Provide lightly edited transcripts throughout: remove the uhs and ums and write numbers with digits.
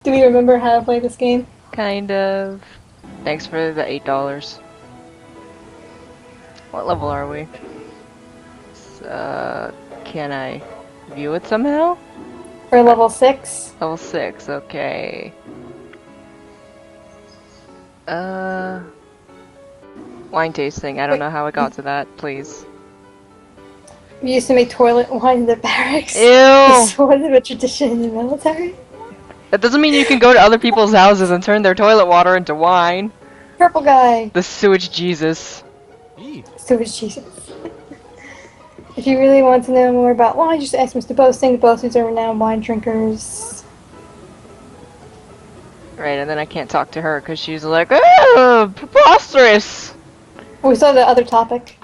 Do we remember how to play this game? Kind of. Thanks for the $8. What level are we? Can I view it somehow? For level 6? Level 6, okay. Wine tasting. I don't know how I got to that, please. We used to make toilet wine in the barracks. Ew! It's sort of a tradition in the military. That doesn't mean you can go to other people's houses and turn their toilet water into wine. Purple guy. The sewage Jesus. Sewage Jesus. If you really want to know more about wine, just ask Mr. Boasting. The Boastings are renowned wine drinkers. Right, and then I can't talk to her because she's like, oh, preposterous! We saw the other topic.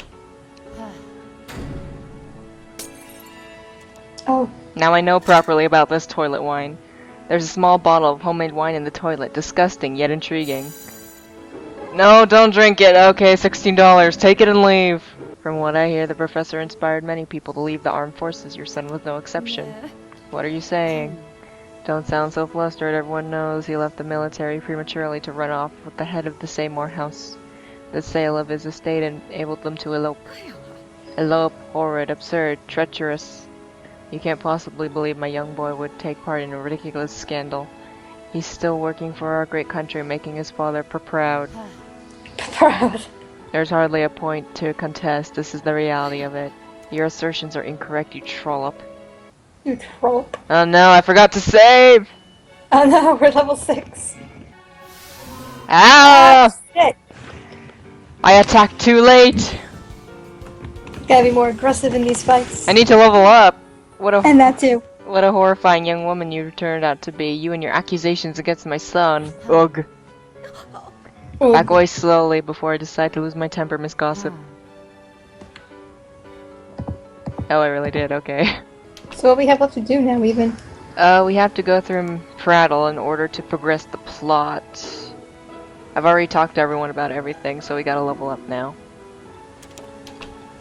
Oh. Now I know properly about this toilet wine. There's a small bottle of homemade wine in the toilet. Disgusting, yet intriguing. No, don't drink it. Okay, $16. Take it and leave. From what I hear, the professor inspired many people to leave the armed forces. Your son was no exception. Yeah. What are you saying? Don't sound so flustered. Everyone knows he left the military prematurely to run off with the head of the Seymour house. The sale of his estate enabled them to elope. Elope, horrid, absurd, treacherous. You can't possibly believe my young boy would take part in a ridiculous scandal. He's still working for our great country, making his father proud. Proud. There's hardly a point to contest. This is the reality of it. Your assertions are incorrect, you trollop. You trollop. Oh no, I forgot to save! Oh no, we're level 6. Ow! Shit. I attacked too late! Gotta be more aggressive in these fights. I need to level up! And that too. What a horrifying young woman you turned out to be. You and your accusations against my son. Ugh. Ugh. Back away slowly before I decide to lose my temper, Miss Gossip. Oh, I really did, okay. So what we have left to do now, even? We have to go through Prattle in order to progress the plot. I've already talked to everyone about everything, so we gotta level up now.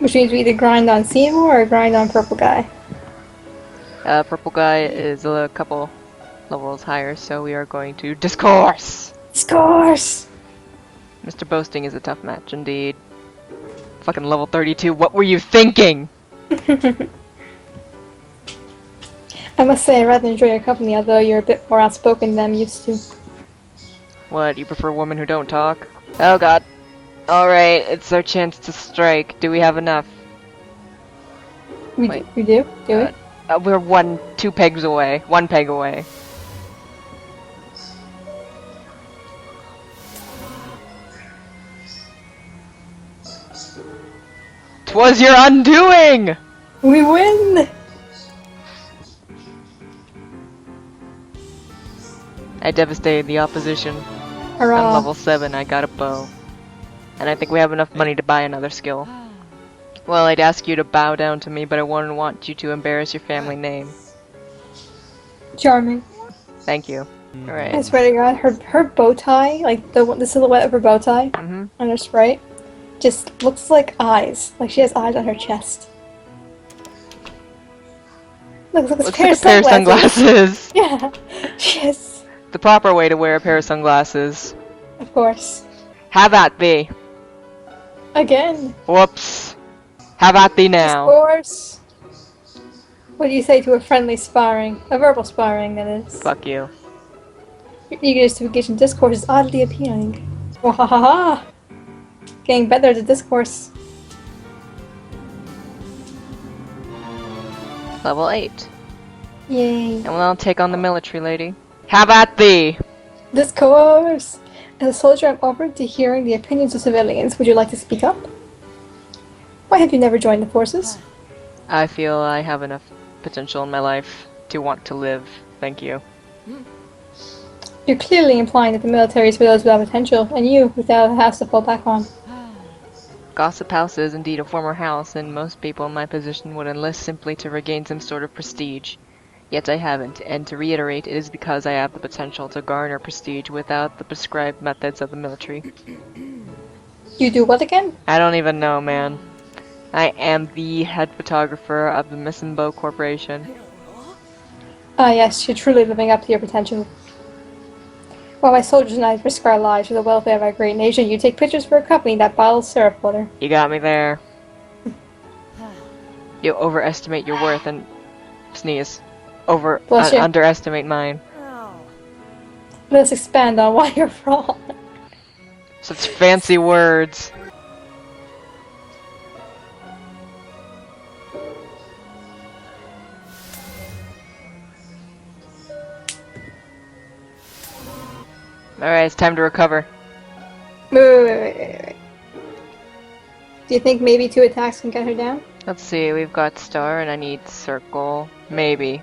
Which means we either grind on Seymour or grind on Purple Guy. Purple Guy is a couple levels higher, so we are going to Discourse! Discourse! Mr. Boasting is a tough match indeed. Fucking level 32, what were you thinking? I must say I rather enjoy your company, although you're a bit more outspoken than I'm used to. What, you prefer women who don't talk? Oh god. Alright, it's our chance to strike. Do we have enough? We do? Do we? We're 2 pegs away. 1 peg away. "'Twas your undoing!" We win! I devastated the opposition. Hurrah. I'm level 7, I got a bow. And I think we have enough money to buy another skill. Well, I'd ask you to bow down to me, but I wouldn't want you to embarrass your family name. Charming. Thank you. Alright. I swear to God, her bow tie, like the silhouette of her bow tie on her sprite, just looks like eyes. Like she has eyes on her chest. Looks like a pair of sunglasses. Yeah, she has. The proper way to wear a pair of sunglasses. Of course. Have at thee. Again. Whoops. Have at thee now. Of course. What do you say to a friendly sparring? A verbal sparring, that is. Fuck you. Your eagerness to engage in discourse is oddly appealing. Wahahaha! Getting better at the discourse. Level 8. Yay. And we'll take on the military lady. Have at thee! Discourse! As a soldier, I'm open to hearing the opinions of civilians. Would you like to speak up? Why have you never joined the forces? I feel I have enough potential in my life to want to live. Thank you. You're clearly implying that the military is for those without potential, and you without a house to fall back on. Gossip House is indeed a former house, and most people in my position would enlist simply to regain some sort of prestige. Yet I haven't, and to reiterate, it is because I have the potential to garner prestige without the prescribed methods of the military. You do what again? I don't even know, man. I am the head photographer of the Missenbow Corporation. Ah yes, you're truly living up to your potential. While my soldiers and I risk our lives for the welfare of our great nation, you take pictures for a company that bottles syrup water. You got me there. You overestimate your worth and sneeze. Underestimate mine. Let us expand on why you're wrong. Such fancy words. Alright, it's time to recover. Wait. Do you think maybe 2 attacks can get her down? Let's see, we've got star and I need circle. Maybe.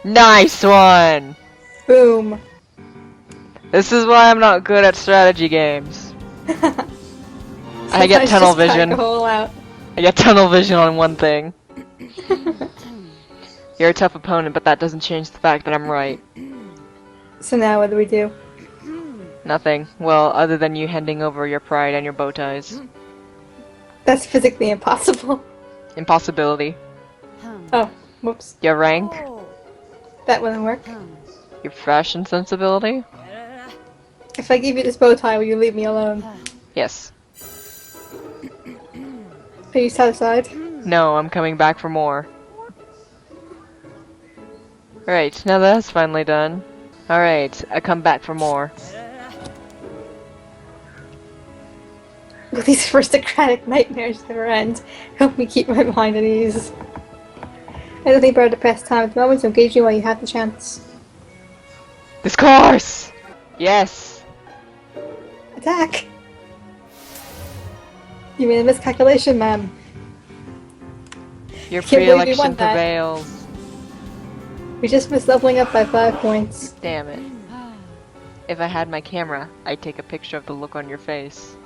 Nice one! Boom. This is why I'm not good at strategy games. I get tunnel vision. I get tunnel vision on one thing. You're a tough opponent, but that doesn't change the fact that I'm right. So now what do we do? Nothing. Well, other than you handing over your pride and your bow ties. That's physically impossible. Impossibility. Oh, whoops. Your rank. That wouldn't work. Your fashion sensibility. If I give you this bow tie, will you leave me alone? Yes. Are you satisfied? No, I'm coming back for more. Alright, now that's finally done. Alright, I come back for more. These aristocratic nightmares never end. Help me keep my mind at ease. I don't think better to pass time at the moment, so engage you while you have the chance. Discourse! Yes! Attack! You made a miscalculation, ma'am. Your Can't believe you pre-election won that. prevails. We just missed leveling up by 5 points. Damn it. If I had my camera, I'd take a picture of the look on your face.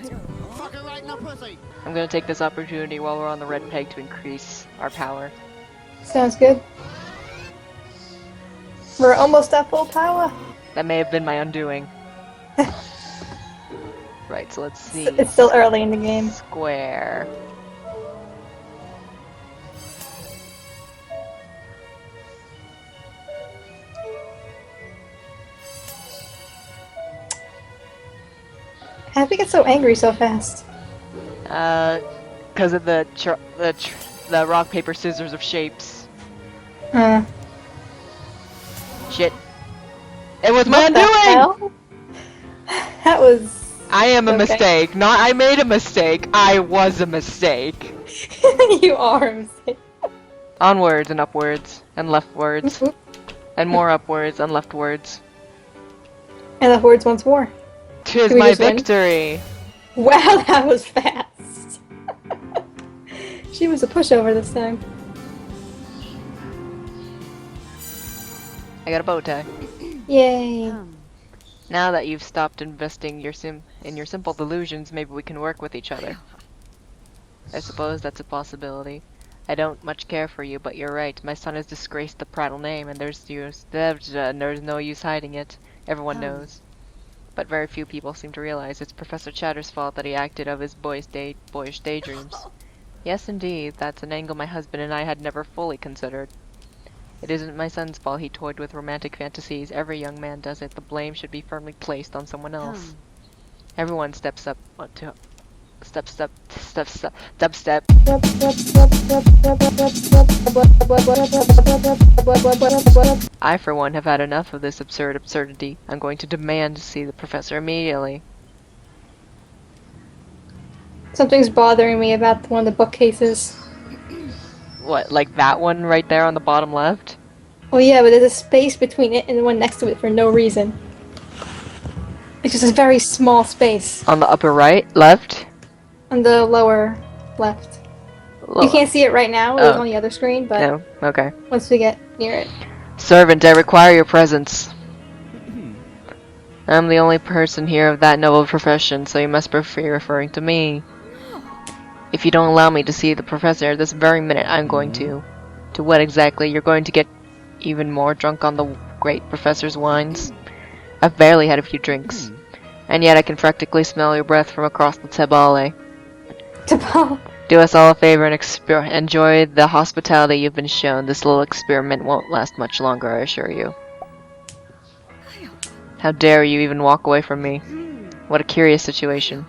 I'm gonna take this opportunity while we're on the red peg to increase our power. Sounds good. We're almost at full power. That may have been my undoing. Right, so let's see. It's still early in the game. Square. How'd we get so angry so fast? Because of the rock, paper, scissors of shapes. Shit. It was my undoing! That was... I am a okay. mistake. Not I made a mistake. I was a mistake. You are a mistake. Onwards and upwards and leftwards. And more upwards and leftwards. And upwards once more. 'Tis my victory! Win? Wow, that was fast! She was a pushover this time. I got a bow tie. Yay! Now that you've stopped investing in your simple delusions, maybe we can work with each other. I suppose that's a possibility. I don't much care for you, but you're right. My son has disgraced the Prattle name, and there's no use hiding it. Everyone knows. But very few people seem to realize it's Professor Chatter's fault that he acted of his boyish daydreams. Yes, indeed, that's an angle my husband and I had never fully considered. It isn't my son's fault he toyed with romantic fantasies. Every young man does it. The blame should be firmly placed on someone else. Everyone steps up to... Step. I, for one, have had enough of this absurdity. I'm going to demand to see the professor immediately. Something's bothering me about one of the bookcases. What, like that one right there on the bottom left? Oh yeah, but there's a space between it and the one next to it for no reason. It's just a very small space. On the upper right? Left? On the lower left. You can't see it right now, it's on the other screen, but no. Okay. Once we get near it. Servant, I require your presence. I'm the only person here of that noble profession, so you must be referring to me. If you don't allow me to see the professor this very minute, I'm going to. To what exactly? You're going to get even more drunk on the great professor's wines? I've barely had a few drinks. And yet I can practically smell your breath from across the tabale. Tabal. Do us all a favor and enjoy the hospitality you've been shown. This little experiment won't last much longer, I assure you. How dare you even walk away from me? What a curious situation.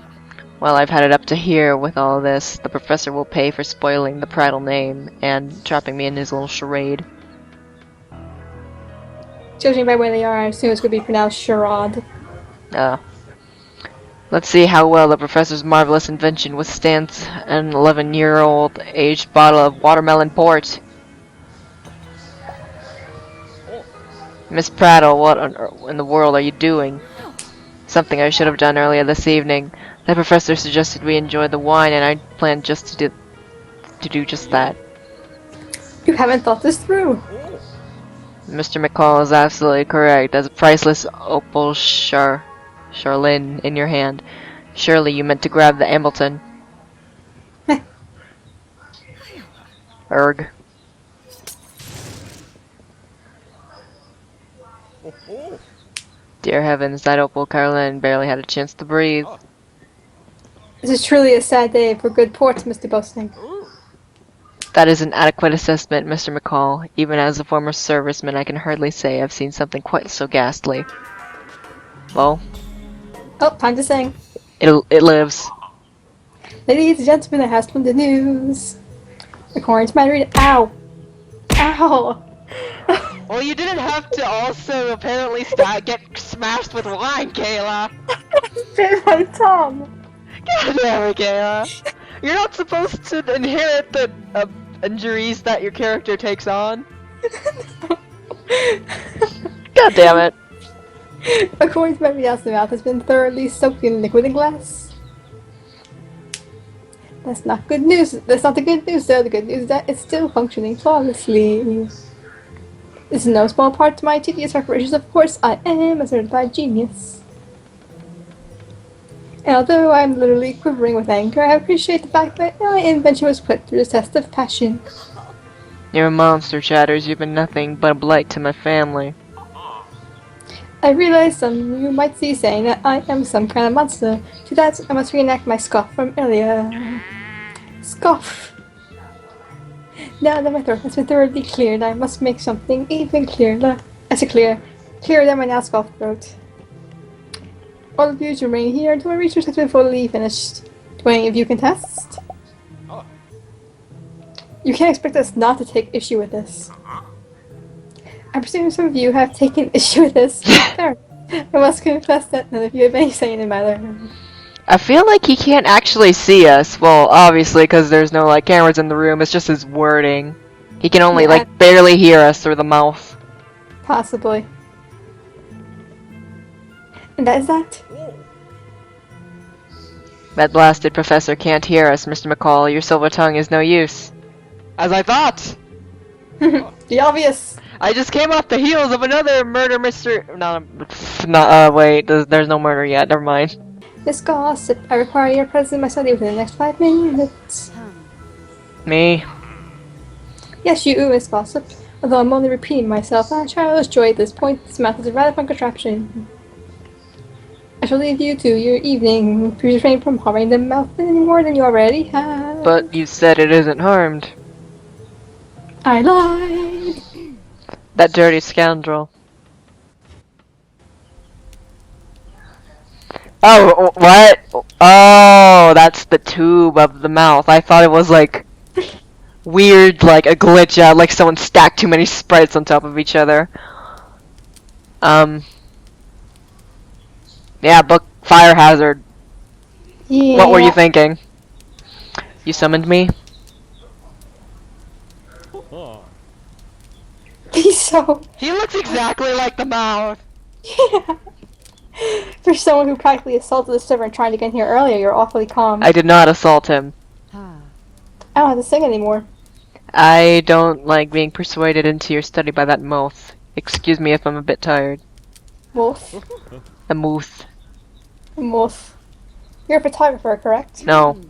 Well, I've had it up to here with all this. The professor will pay for spoiling the prattle name and trapping me in his little charade. Judging by where they are, I assume it's going to be pronounced charade. Let's see how well the professor's marvelous invention withstands an 11-year-old aged bottle of watermelon port. Miss Prattle, what in the world are you doing? Something I should have done earlier this evening. The professor suggested we enjoy the wine, and I planned just to do just that. You haven't thought this through. Mr. McCall is absolutely correct. As a priceless opal Charlene in your hand. Surely you meant to grab the Ambleton. Erg. Dear heavens, that opal Caroline barely had a chance to breathe. This is truly a sad day for good ports, Mr. Boasting. That is an adequate assessment, Mr. McCall. Even as a former serviceman, I can hardly say I've seen something quite so ghastly. Well, oh, time to sing. It lives. Ladies and gentlemen, I have splendid news. According to my reading, ow, ow. Well, you didn't have to also apparently get smashed with wine, Kayla. Bit my tongue. God damn it, Kayla. You're not supposed to inherit the injuries that your character takes on. God damn it. According to my reading, the mouth has been thoroughly soaked in liquid and glass. That's not good news. That's not the good news, though. The good news is that it's still functioning flawlessly. This is no small part to my tedious preparations, of course. I am a certified genius. And although I'm literally quivering with anger, I appreciate the fact that my invention was put through the test of passion. You're a monster, Chatters. You've been nothing but a blight to my family. I realize some of you might see saying that I am some kind of monster. To that, I must reenact my scoff from earlier. Scoff! Now that my throat has been thoroughly cleared, I must make something even clearer. Clearer than my now scoffed throat. All of you remain here until my research has been fully finished. Do any of you contest? You can't expect us not to take issue with this. I presume some of you have taken issue with this. There. I must confess that none of you have any say in the matter. I feel like he can't actually see us. Well, obviously, because there's no, like, cameras in the room. It's just his wording. He can only, like, barely hear us through the mouth. Possibly. And that is that. That blasted professor can't hear us, Mr. McCall. Your silver tongue is no use. As I thought! The obvious! I just came off the heels of another murder, wait, there's no murder yet, never mind. Miss Gossip, I require your presence in my study within the next 5 minutes. Me? Yes, you, Miss Gossip. Although I'm only repeating myself, I try to illustrate at this point. This mouth is a rather fun contraption. I shall leave you to your evening. Please refrain from harming the mouth any more than you already have. But you said it isn't harmed. I lied. That dirty scoundrel. Oh, what? Oh, that's the tube of the mouth. I thought it was like weird, like a glitch out, like someone stacked too many sprites on top of each other. Yeah, book Fire Hazard. Yeah. What were you thinking? You summoned me? He's so... He looks exactly like the mouth! Yeah. For someone who practically assaulted the servant trying to get in here earlier, you're awfully calm. I did not assault him. I don't have to sing anymore. I don't like being persuaded into your study by that mouth. Excuse me if I'm a bit tired. Wolf. A mouth. Wolf. You're a photographer, correct? No.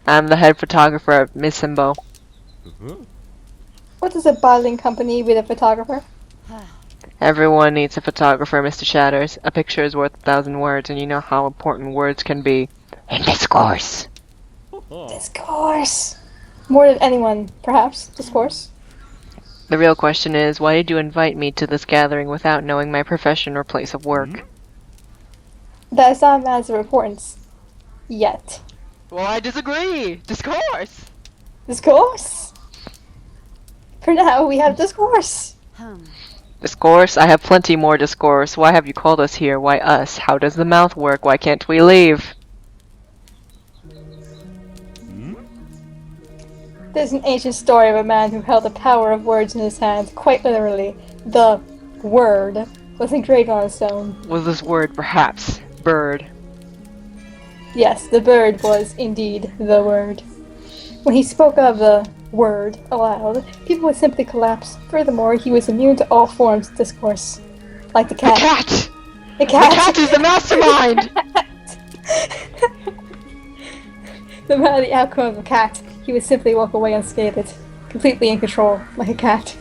I'm the head photographer at Miss Himbo. What is a bottling company with a photographer? Everyone needs a photographer, Mr. Shatters. A picture is worth 1,000 words, and you know how important words can be. In discourse. Discourse. More than anyone, perhaps. Discourse. The real question is, why did you invite me to this gathering without knowing my profession or place of work? That is not a matter of importance. Yet. Well, I disagree! Discourse! Discourse? For now, we have discourse. Discourse? I have plenty more discourse. Why have you called us here? Why us? How does the mouth work? Why can't we leave? There's an ancient story of a man who held the power of words in his hand. Quite literally, the word was engraved on a stone. Was this word perhaps bird? Yes, the bird was indeed the word. When he spoke of the word aloud, people would simply collapse. Furthermore, he was immune to all forms of discourse. Like the cat. The cat! The cat! The cat is the mastermind! No matter the outcome of the cat, he would simply walk away unscathed, completely in control, like a cat.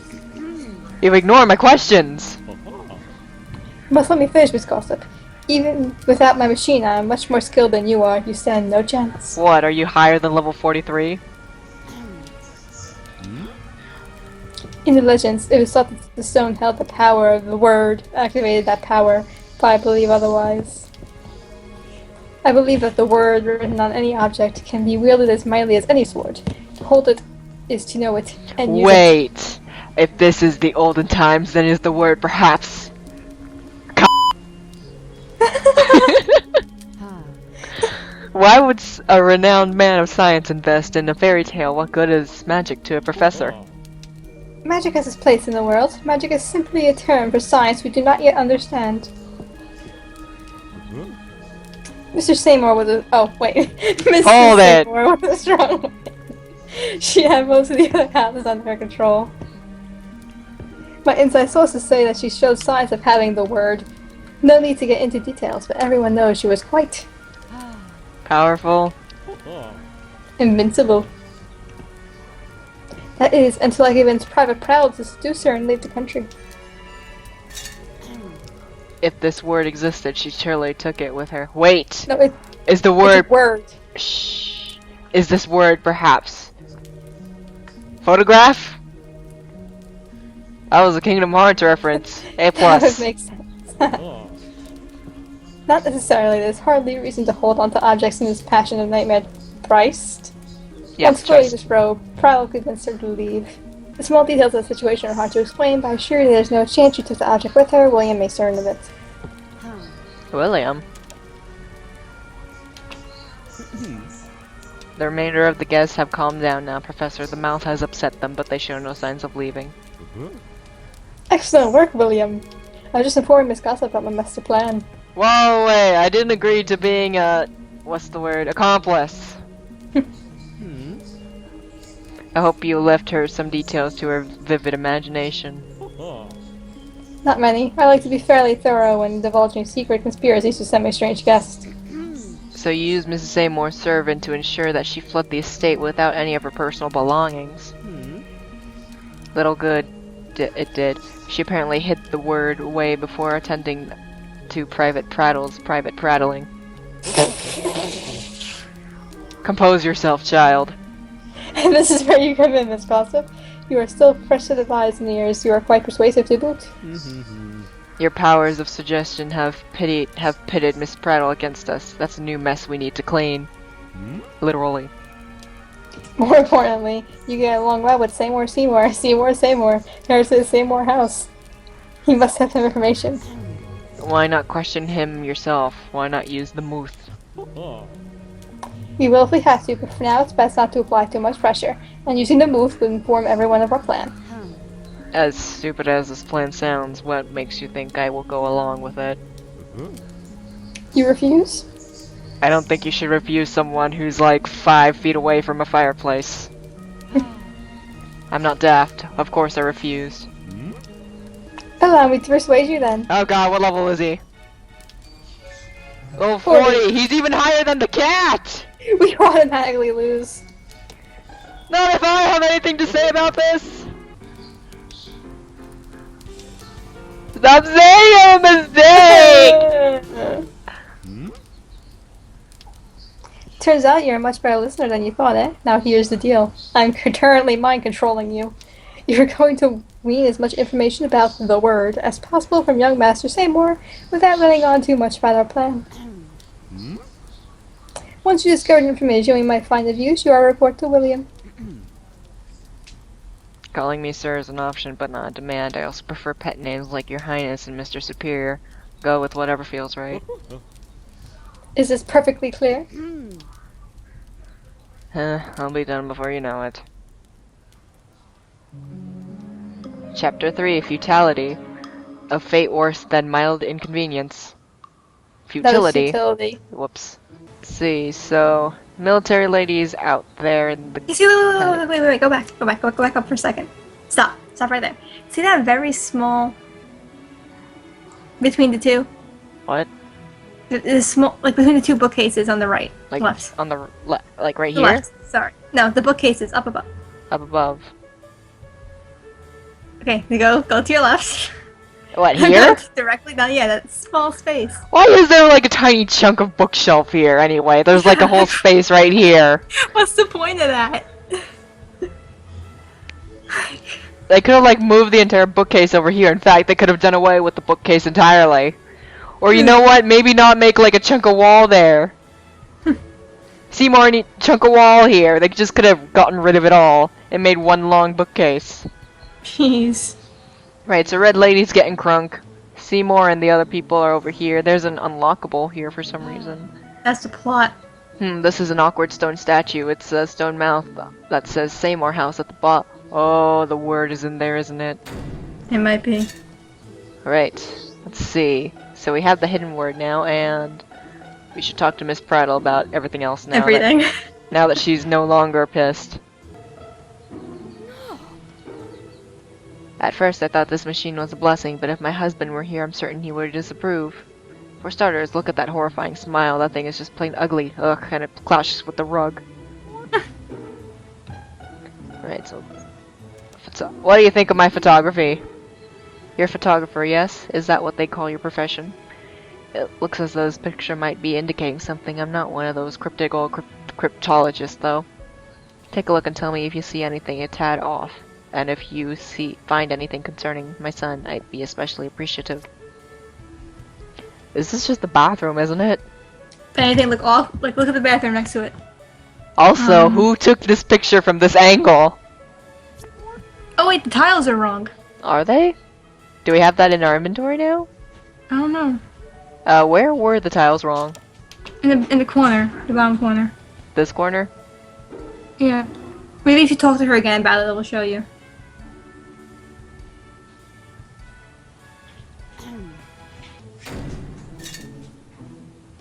You ignore my questions! You must let me finish, Miss Gossip. Even without my machine, I am much more skilled than you are. You stand no chance. What, are you higher than level 43? In the legends, it was thought that the stone held the power of the word, activated that power, but I believe otherwise. I believe that the word written on any object can be wielded as mightily as any sword. To hold it is to know it, and use it. Wait! If this is the olden times, then is the word perhaps... Why would a renowned man of science invest in a fairy tale? What good is magic to a professor? Magic has its place in the world. Magic is simply a term for science we do not yet understand. Mr. Seymour was a— oh, wait. Mrs. Hold it! Seymour was a strong woman. She had most of the other houses under her control. My inside sources say that she showed signs of having the word. No need to get into details, but everyone knows she was quite Powerful? invincible. That is, until I convinced Private Prowl to seduce her and leave the country. If this word existed, she surely took it with her. Wait! No, it, Is the it's word... a word. Shh. Is this word perhaps... photograph? That was a Kingdom Hearts reference. A+. That would make sense. Not necessarily. There's hardly reason to hold on to objects in this passion of nightmare priced. Yes, Once fully just... disrobed, Prowl convinced her to leave. The small details of the situation are hard to explain, but I assure you there's no chance she took the object with her. William may certain of it. William. The remainder of the guests have calmed down now, Professor. The mouth has upset them, but they show no signs of leaving. Excellent work, William. I was just informing Miss Gossip about my master plan. Whoa, wait, I didn't agree to being a... what's the word? Accomplice. I hope you left her some details to her vivid imagination. Not many. I like to be fairly thorough when divulging secret conspiracies to semi-strange guests. So you used Mrs. Seymour's servant to ensure that she fled the estate without any of her personal belongings. Little good it did. She apparently hid the word away before attending to Private Prattle's private prattling. Compose yourself, child. And this is where you come in, Miss Gossip. You are still fresh to the eyes and ears. You are quite persuasive to boot. Your powers of suggestion have pitted Miss Prattle against us. That's a new mess we need to clean. Literally. More importantly, you get along well with Seymour Seymour, Seymour Seymour, heirs to the Seymour house. You must have some information. Why not question him yourself? Why not use the Muth? We will if we have to, but for now it's best not to apply too much pressure, and using the move will inform everyone of our plan. As stupid as this plan sounds, what makes you think I will go along with it? You refuse? I don't think you should refuse someone who's like 5 feet away from a fireplace. I'm not daft. Of course I refused. Allow me to persuade you then. Oh god, what level is he? Level 40! He's even higher than the cat! We automatically lose. Not if I have anything to say about this! Stop saying a mistake! Turns out you're a much better listener than you thought, eh? Now here's the deal. I'm currently mind controlling you. You're going to wean as much information about the word as possible from young Master Seymour without letting on too much about our plan. Once you discover the information, we might find of use. You are a report to William. Calling me sir is an option, but not a demand. I also prefer pet names like Your Highness and Mr. Superior. Go with whatever feels right. Is this perfectly clear? I'll be done before you know it. Chapter 3, Futility. A fate worse than mild inconvenience. That was Futility. futility. Whoops. Let's see, so military ladies out there in the You see, wait, go back up for a second. Stop right there. See that very small between the two? what? The small, like between the two bookcases on the right, Like left, on the like right the here? left. Sorry, no, the bookcases up above. Up above. Okay, go to your left. What, Go here? directly down. Yeah, that small space. Why is there like a tiny chunk of bookshelf here anyway? There's like a whole space right here. What's the point of that? They could have like moved the entire bookcase over here. In fact, they could have done away with the bookcase entirely. Or you know what? Maybe not make like a chunk of wall there. See more any chunk of wall here. They just could have gotten rid of it all and made one long bookcase. Jeez. Right, so Red Lady's getting crunk. Seymour and the other people are over here. There's an unlockable here for some reason. That's the plot. This is an awkward stone statue. It's a stone mouth that says Seymour House at the bottom. Oh, the word is in there, isn't it? It might be. Right, let's see. So we have the hidden word now, and we should talk to Miss Prattle about everything else now. Everything. Now that she's no longer pissed. At first I thought this machine was a blessing, but if my husband were here I'm certain he would disapprove. For starters, look at that horrifying smile. That thing is just plain ugly. Ugh, and it clashes with the rug. Right, so... What do you think of my photography? You're a photographer, yes? Is that what they call your profession? It looks as though this picture might be indicating something. I'm not one of those cryptic old cryptologists, though. Take a look and tell me if you see anything a tad off. And if you find anything concerning my son, I'd be especially appreciative. This is just the bathroom, isn't it? If anything look off, like look at the bathroom next to it. Also, who took this picture from this angle? Oh wait, the tiles are wrong. Are they? Do we have that in our inventory now? I don't know. Where were the tiles wrong? In the corner, the bottom corner. This corner? Yeah. Maybe if you talk to her again about it, it'll show you.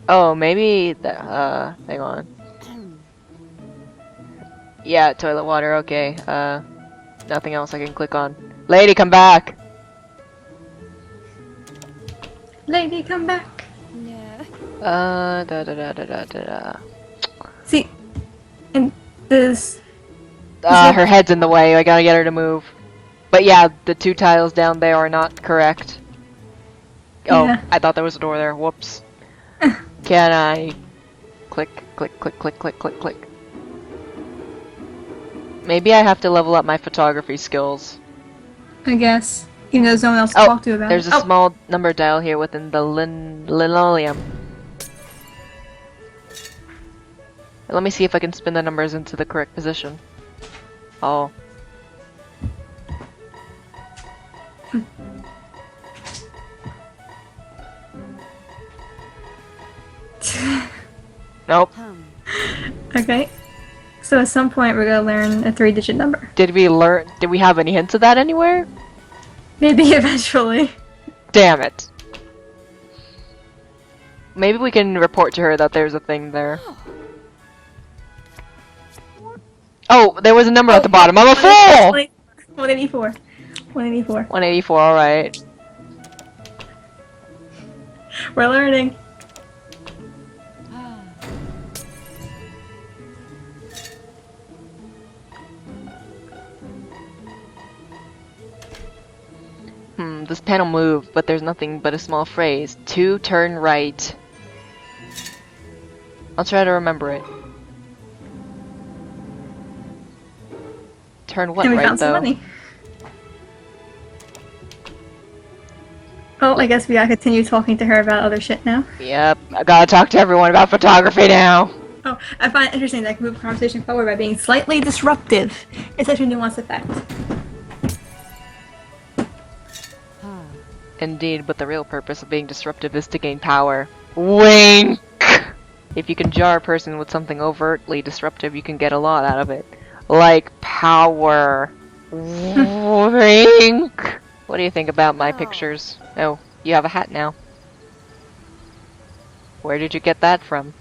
Oh, maybe hang on. Yeah, toilet water, okay. Nothing else I can click on. Lady, come back! Lady, come back. See, and this. Her head's in the way, I gotta get her to move. But yeah, the two tiles down there are not correct. Oh, Yeah. I thought there was a door there, whoops. Can I... click, click, click, click, click, click, click. Maybe I have to level up my photography skills. I guess. Even though there's no one else to Oh, talk to about there's it. a small number dial here within the linoleum. Let me see if I can spin the numbers into the correct position. Oh. Nope. Okay. So at some point we're gonna learn a 3-digit number. Did we have any hints of that anywhere? Maybe eventually. Damn it. Maybe we can report to her that there's a thing there. Oh, there was a number at the bottom. I'm a fool! 184. 184. 184, alright. We're learning. This panel moved, but there's nothing but a small phrase. 2, turn right. I'll try to remember it. Turn what And we right, found some though? money. Oh, I guess we gotta continue talking to her about other shit now. Yep, I gotta talk to everyone about photography now. Oh, I find it interesting that I can move the conversation forward by being slightly disruptive. It's such a nuanced effect. Indeed, but the real purpose of being disruptive is to gain power. Wink! If you can jar a person with something overtly disruptive, you can get a lot out of it. Like power. Wink! What do you think about my pictures? Oh, you have a hat now. Where did you get that from?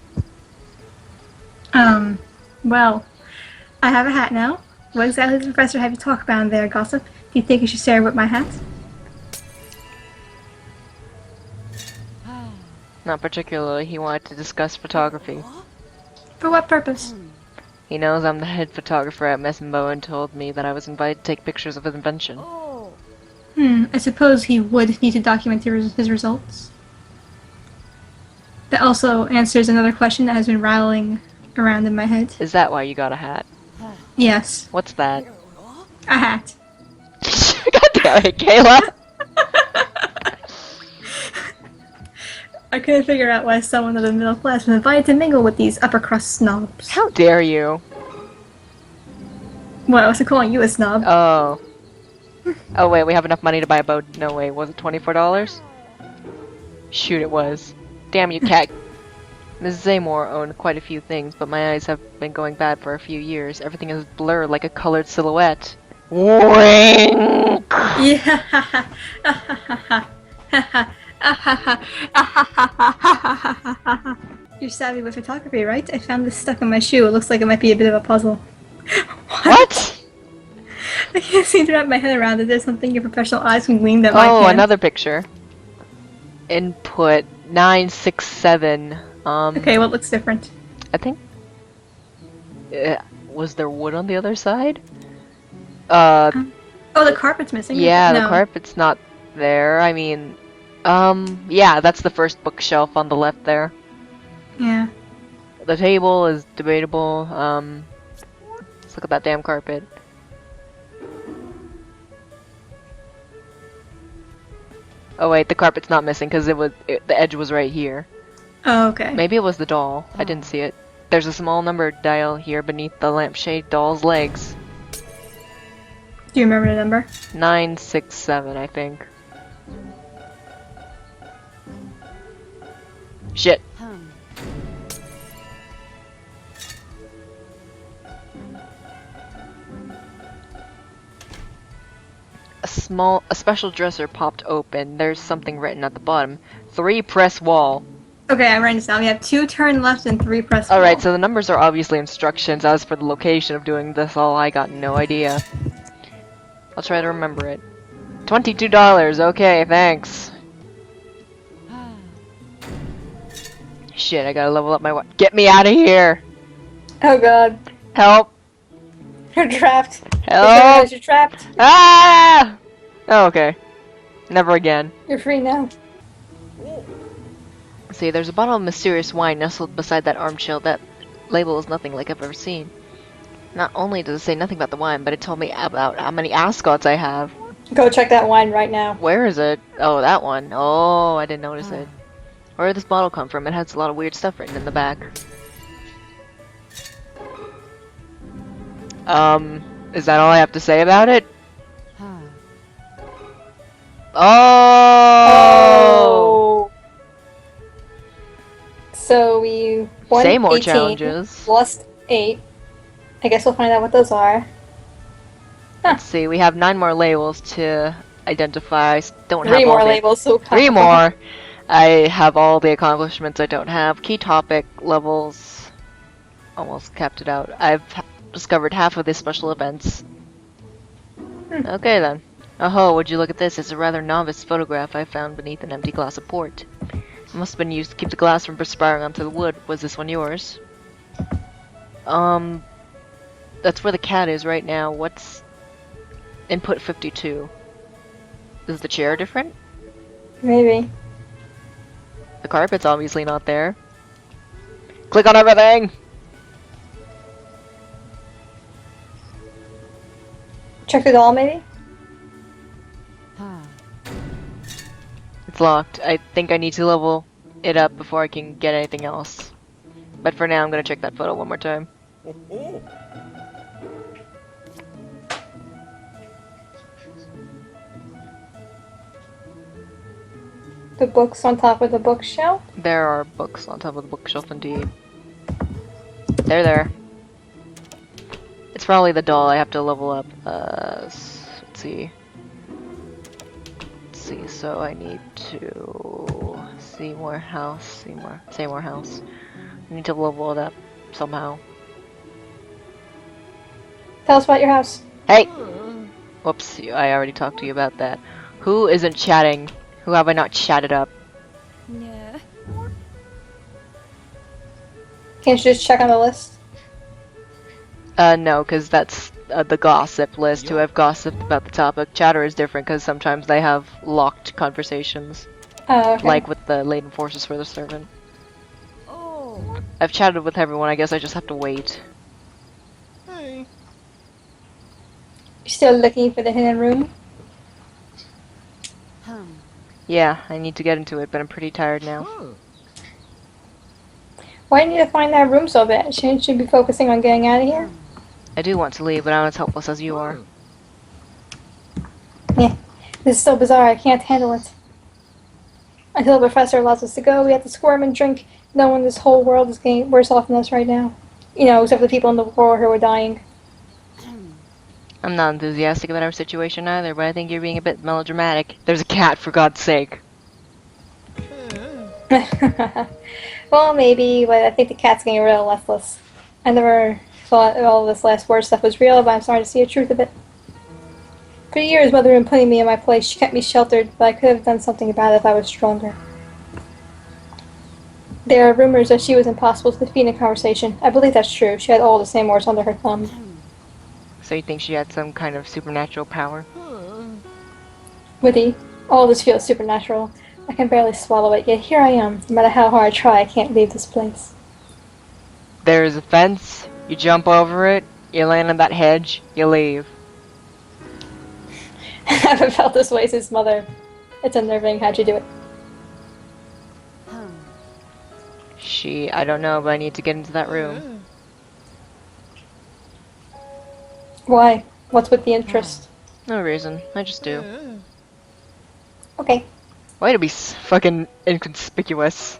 Well, I have a hat now. What exactly does the professor have you talk about in there, gossip? Do you think you should share with my hat? Not particularly, he wanted to discuss photography. For what purpose? He knows I'm the head photographer at Messenbo and told me that I was invited to take pictures of his invention. I suppose he would need to document his results. That also answers another question that has been rattling around in my head. Is that why you got a hat? Yes, What's that? a hat. God damn it, Kayla! I couldn't figure out why someone of the middle class was invited to mingle with these upper crust snobs. How dare you? What, I wasn't calling you a snob. Oh. Oh wait, we have enough money to buy a boat. No way, was it $24? Shoot, it was. Damn you, cat. Mrs. Seymour owned quite a few things, but my eyes have been going bad for a few years. Everything is blurred like a colored silhouette. Wink! Yeah. You're savvy with photography, right? I found this stuck in my shoe. It looks like it might be a bit of a puzzle. What? I can't seem to wrap my head around it. There's something your professional eyes can glean that mine Oh, can't. another picture. Input 967. Okay, what looks different? I think. Was there wood on the other side? Oh, the carpet's missing. Yeah, no. the carpet's not there. I mean, yeah, that's the first bookshelf on the left there. Yeah. The table is debatable. Let's look at that damn carpet. Oh wait, the carpet's not missing because the edge was right here. Oh, okay. Maybe it was the doll. I didn't see it. There's a small number dial here beneath the lampshade doll's legs. Do you remember the number? 967, I think. Shit. A special dresser popped open. There's something written at the bottom. 3 press wall. Okay, I'm writing this down. We have 2 turn left and 3 press Alright, wall. so the numbers are obviously instructions. As for the location of doing this all, I got no idea. I'll try to remember it. $22. Okay, thanks. Shit, I gotta level up my Get me out of here! Oh god. Help! You're trapped. Help! You're trapped. Ah! Oh, okay. Never again. You're free now. See, there's a bottle of mysterious wine nestled beside that armchair. That label is nothing like I've ever seen. Not only does it say nothing about the wine, but it told me about how many ascots I have. Go check that wine right now. Where is it? Oh, that one. Oh, I didn't notice it. Where did this bottle come from? It has a lot of weird stuff written in the back. Is that all I have to say about it? Oh! So we won Say more 18, challenges. lost 8. I guess we'll find out what those are. Let's see, we have 9 more labels to identify. I don't 3 have more all the... labels, so 3 more! I have all the accomplishments I don't have. Key topic levels. Almost kept it out. I've discovered half of the special events. Okay then. Oh, would you look at this? It's a rather novice photograph I found beneath an empty glass of port. It must have been used to keep the glass from perspiring onto the wood. Was this one yours? That's where the cat is right now. What's... Input 52. Is the chair different? Maybe. The carpet's obviously not there. Click on everything! Check the doll, maybe? It's locked. I think I need to level it up before I can get anything else. But for now, I'm gonna check that photo one more time. The books on top of the bookshelf? There are books on top of the bookshelf indeed. They're there. It's probably the doll I have to level up. Let's see. Let's see, so I need to... Seymour House. Seymour House. I need to level it up somehow. Tell us about your house. Hey! Whoops, I already talked to you about that. Who isn't chatting? Who have I not chatted up? Can't you just check on the list? No, because that's the gossip list, who I've gossiped about the topic. Chatter is different, because sometimes they have locked conversations. Oh, okay. Like with the laden forces for the servant. I've chatted with everyone, I guess I just have to wait. You're still looking for the hidden room? Yeah, I need to get into it, but I'm pretty tired now. Why do you need to find that room so bad? Shouldn't you be focusing on getting out of here? I do want to leave, but I'm as helpless as you are. Yeah, this is so bizarre, I can't handle it. Until the professor allows us to go, we have to squirm and drink, knowing this whole world is getting worse off than us right now. You know, except for the people in the war who are dying. I'm not enthusiastic about our situation either, but I think you're being a bit melodramatic. There's a cat, for God's sake. Well, maybe, but I think the cat's getting real restless. I never thought all this last war stuff was real, but I'm starting to see the truth of it. For years, Mother had been putting me in my place. She kept me sheltered, but I could have done something about it if I was stronger. There are rumors that she was impossible to defeat in a conversation. I believe that's true. She had all the same words under her thumb. So you think she had some kind of supernatural power? Witty. All this feels supernatural. I can barely swallow it, yet here I am. No matter how hard I try, I can't leave this place. There's a fence, you jump over it, you land on that hedge, you leave. I haven't felt this way since Mother. It's unnerving. How'd you do it? I don't know, but I need to get into that room. Why? What's with the interest? No reason, I just do. Okay. Way to be fucking inconspicuous.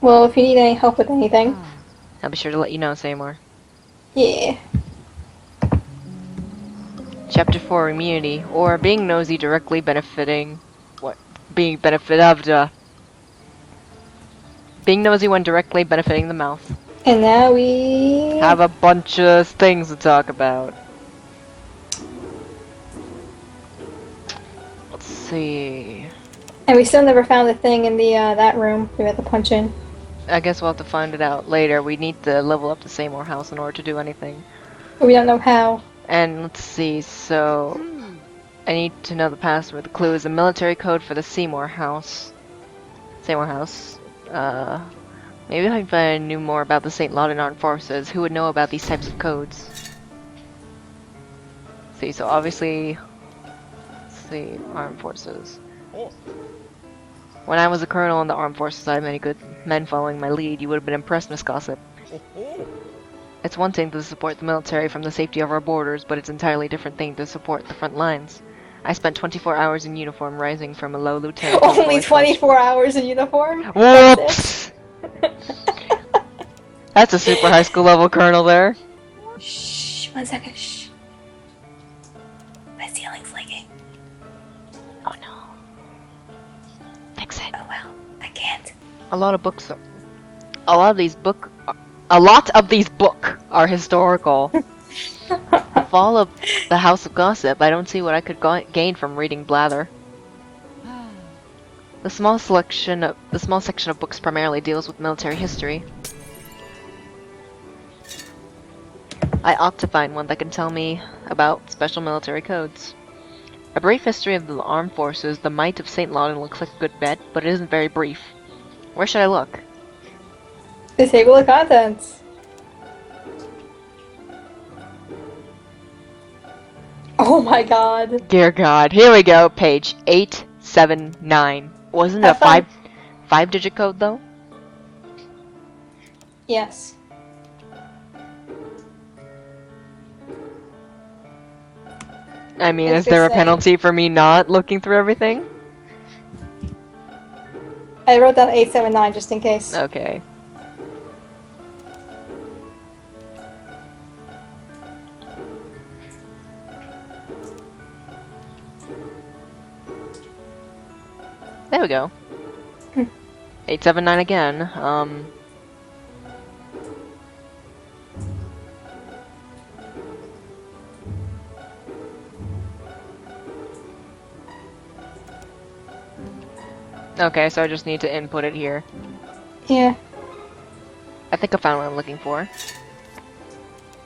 Well, if you need any help with anything. I'll be sure to let you know, Seymour. Yeah. Chapter 4, Immunity, or being nosy directly benefiting... What? Being benefit of the... Being nosy when directly benefiting the mouth. And now we... Have a bunch of things to talk about. Let's see... And we still never found the thing in the that room we had to punch in. I guess we'll have to find it out later. We need to level up the Seymour house in order to do anything. But we don't know how. And let's see, so... I need to know the password. The clue is a military code for the Seymour house. Seymour house. Maybe if I knew more about the St. Laudon Armed Forces, who would know about these types of codes? See, so obviously... Let's see, Armed Forces. When I was a colonel in the Armed Forces, I had many good men following my lead. You would have been impressed, Miss Gossip. It's one thing to support the military from the safety of our borders, but it's an entirely different thing to support the front lines. I spent 24 hours in uniform, rising from a low lieutenant. Only 24 hours in uniform? Whoops! That's a super high school level colonel there. Shh, 1 second, shh. My ceiling's leaking. Oh no. Fix it. Oh well, I can't. A lot of of these book are historical. Fall of the House of Gossip. I don't see what I could gain from reading blather. The small section of books primarily deals with military history. I ought to find one that can tell me about special military codes. A brief history of the armed forces, the might of St. Laudin looks like a good bet, but it isn't very brief. Where should I look? The table of contents. Oh my god. Dear God, here we go, page 879. Wasn't it a Have fun. five-digit code, though? Yes. I mean, Let's is there a just say- penalty for me not looking through everything? I wrote down 879 just in case. Okay. There we go. 879 again. Okay, so I just need to input it here. Yeah. I think I found what I'm looking for.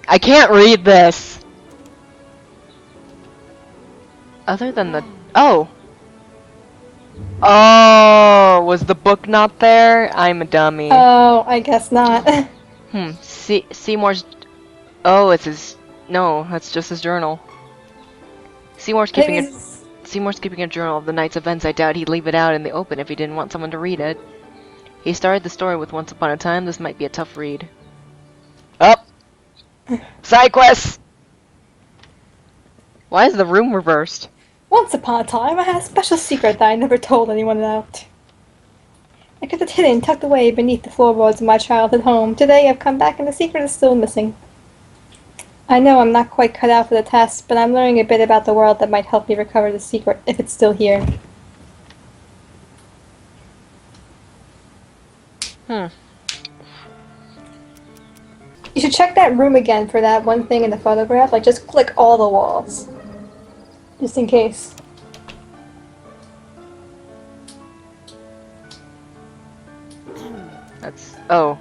I can't read this! Other than the... Oh! Oh! Was the book not there? I'm a dummy. Oh, I guess not. Seymour's... Oh, it's his... No, that's just his journal. Seymour's keeping a journal of the night's events. I doubt he'd leave it out in the open if he didn't want someone to read it. He started the story with Once Upon a Time. This might be a tough read. Up! Side quests! Why is the room reversed? Once upon a time, I had a special secret that I never told anyone about. I kept it hidden, tucked away beneath the floorboards of my childhood home. Today, I've come back and the secret is still missing. I know I'm not quite cut out for the test, but I'm learning a bit about the world that might help me recover the secret if it's still here. You should check that room again for that one thing in the photograph. Like, just click all the walls. Just in case. That's... Oh.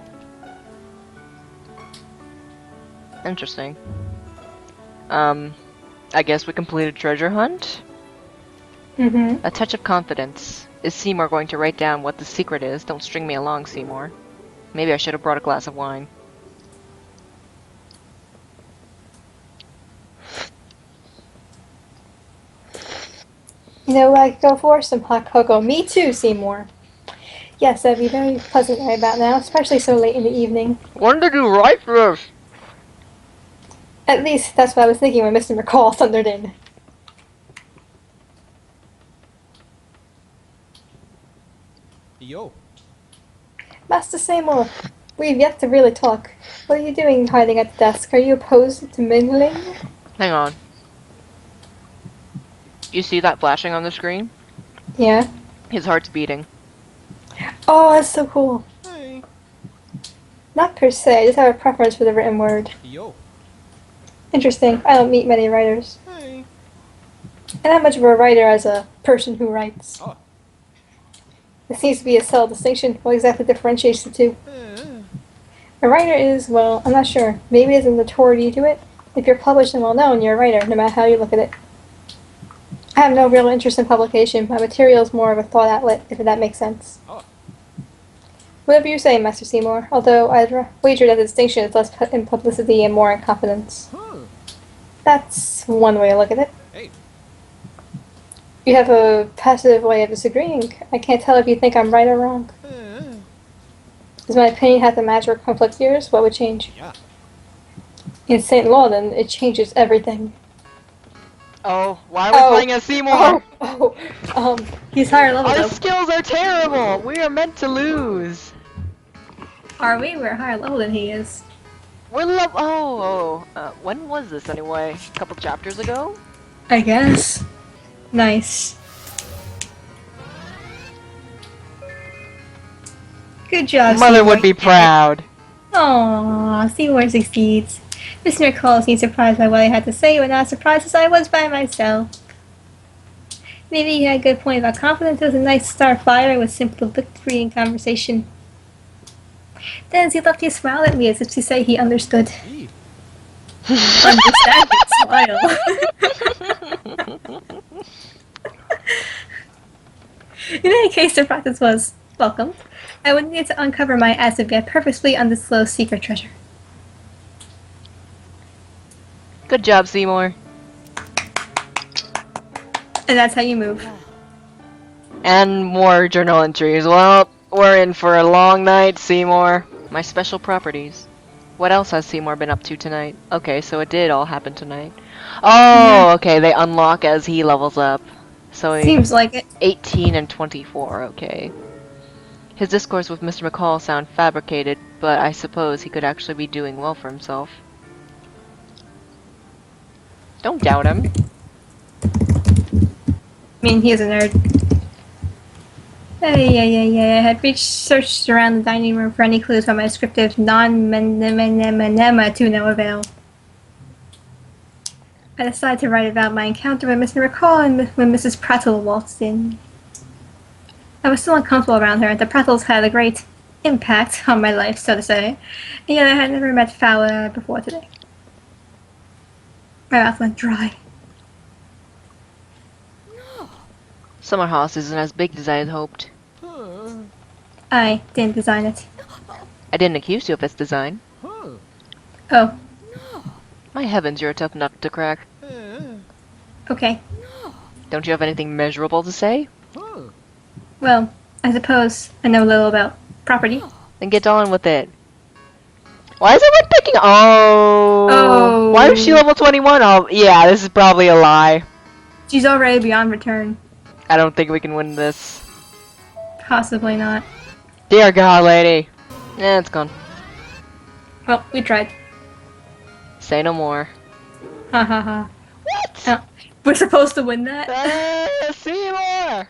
Interesting. I guess we completed treasure hunt? Mm-hmm. A touch of confidence. Is Seymour going to write down what the secret is? Don't string me along, Seymour. Maybe I should have brought a glass of wine. You know what I could go for? Some hot cocoa. Me too, Seymour. Yes, that'd be very pleasant right about now, especially so late in the evening. When did you write this? At least that's what I was thinking when Mr. McCall thundered in. Yo. Master Seymour, we've yet to really talk. What are you doing hiding at the desk? Are you opposed to mingling? Hang on. You see that flashing on the screen? Yeah. His heart's beating. Oh, that's so cool. Hey. Not per se, I just have a preference for the written word. Yo. Interesting. I don't meet many writers. Hey. I'm not much of a writer as a person who writes. Oh. There seems to be a subtle distinction. What exactly differentiates the two? A writer is, well, I'm not sure. Maybe there's a notoriety to it. If you're published and well-known, you're a writer, no matter how you look at it. I have no real interest in publication. My material is more of a thought outlet, if that makes sense. Oh. Whatever you say, Master Seymour, although I'd wager that the distinction is less in publicity and more in confidence. That's one way to look at it. Hey. You have a passive way of disagreeing. I can't tell if you think I'm right or wrong. Does my opinion have to match or conflict yours? What would change? Yeah. In St. Laudin, it changes everything. Oh, why are we playing as Seymour? He's higher level Our though. skills are terrible! We are meant to lose! Are we? We're higher level than he is. We're when was this anyway? A couple chapters ago? I guess. Nice. Good job, Mother Seymour. would be proud. Aww, Seymour succeeds. Mr. McCall seemed surprised by what I had to say, but not as surprised as I was by myself. Maybe he had a good point about confidence. It was a nice start fire with simple victory and conversation. Then as he left, he smiled at me as if to say he understood. Understanding smile. In any case, the practice was welcomed. I would need to uncover my as of yet purposely undisclosed secret treasure. Good job, Seymour. And that's how you move. And more journal entries. Well, we're in for a long night, Seymour. My special properties. What else has Seymour been up to tonight? Okay, so it did all happen tonight. Oh, okay, they unlock as he levels up. So Seems like it. 18 and 24, okay. His discourse with Mr. McCall sound fabricated, but I suppose he could actually be doing well for himself. Don't doubt him. I mean, he is a nerd. Hey. I had searched around the dining room for any clues on my descriptive non-menemenema to no avail. I decided to write about my encounter with Mr. McCall and when Mrs. Prattle waltzed in. I was still uncomfortable around her, and the Prattles had a great impact on my life, so to say, and yet I had never met Fowler before today. My mouth went dry. Summer House isn't as big as I had hoped. I didn't design it. I didn't accuse you of its design. Oh, My heavens, you're a tough nut to crack. okay. Don't you have anything measurable to say? Well, I suppose I know a little about property. Then get on with it. Why is everyone picking? Oh. Why is she level 21? Oh, yeah, this is probably a lie. She's already beyond return. I don't think we can win this. Possibly not. Dear God, lady. It's gone. Well, we tried. Say no more. Ha ha ha. What? We're supposed to win that? See more!